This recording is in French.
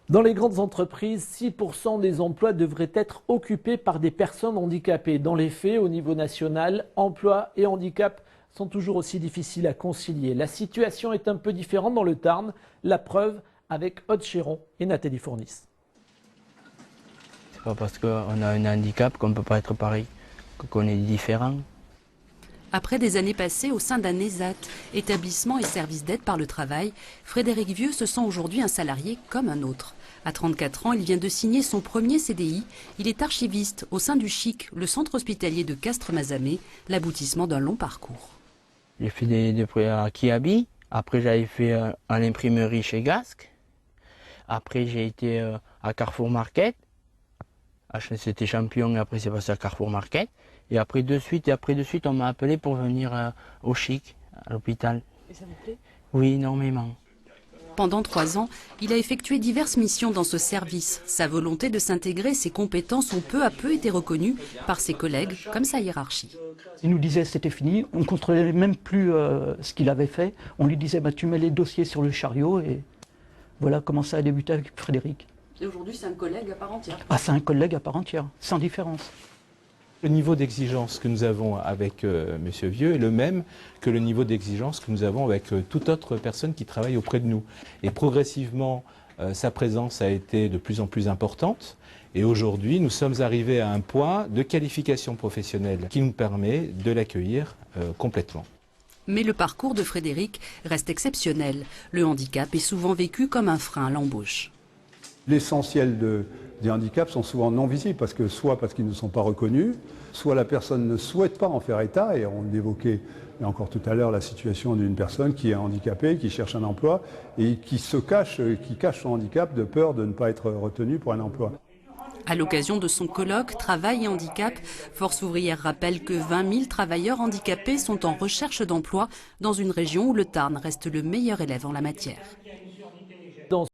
Dans les grandes entreprises, 6% des emplois devraient être occupés par des personnes handicapées. Dans les faits, au niveau national, emploi et handicap sont toujours aussi difficiles à concilier. La situation est un peu différente dans le Tarn. La preuve avec Aude Chéron et Nathalie Fournis. C'est pas parce qu'on a un handicap qu'on ne peut pas être pareil, qu'on est différent. Après des années passées au sein d'un ESAT, établissement et service d'aide par le travail, Frédéric Vieux se sent aujourd'hui un salarié comme un autre. À 34 ans, il vient de signer son premier CDI. Il est archiviste au sein du CHIC, le centre hospitalier de Castres-Mazamet, l'aboutissement d'un long parcours. J'ai fait des prêts à Kiabi, après j'avais fait à l'imprimerie chez Gasque, après j'ai été à Carrefour Market, c'était champion et après c'est passé à Carrefour Market. Et après de suite, on m'a appelé pour venir au CHIC, à l'hôpital. Et ça vous plaît? Oui, énormément. Pendant 3 ans, il a effectué diverses missions dans ce service. Sa volonté de s'intégrer, ses compétences ont peu à peu été reconnues par ses collègues comme sa hiérarchie. Il nous disait c'était fini, on ne contrôlait même plus ce qu'il avait fait. On lui disait tu mets les dossiers sur le chariot et voilà comment ça a débuté avec Frédéric. Et aujourd'hui, c'est un collègue à part entière. Ah, c'est un collègue à part entière, sans différence. Le niveau d'exigence que nous avons avec Monsieur Vieux est le même que le niveau d'exigence que nous avons avec toute autre personne qui travaille auprès de nous. Et progressivement, sa présence a été de plus en plus importante. Et aujourd'hui, nous sommes arrivés à un point de qualification professionnelle qui nous permet de l'accueillir complètement. Mais le parcours de Frédéric reste exceptionnel. Le handicap est souvent vécu comme un frein à l'embauche. L'essentiel des handicaps sont souvent non visibles, soit parce qu'ils ne sont pas reconnus, soit la personne ne souhaite pas en faire état, et on évoquait encore tout à l'heure la situation d'une personne qui est handicapée, qui cherche un emploi, et qui cache son handicap de peur de ne pas être retenue pour un emploi. À l'occasion de son colloque Travail et handicap, Force ouvrière rappelle que 20 000 travailleurs handicapés sont en recherche d'emploi dans une région où le Tarn reste le meilleur élève en la matière.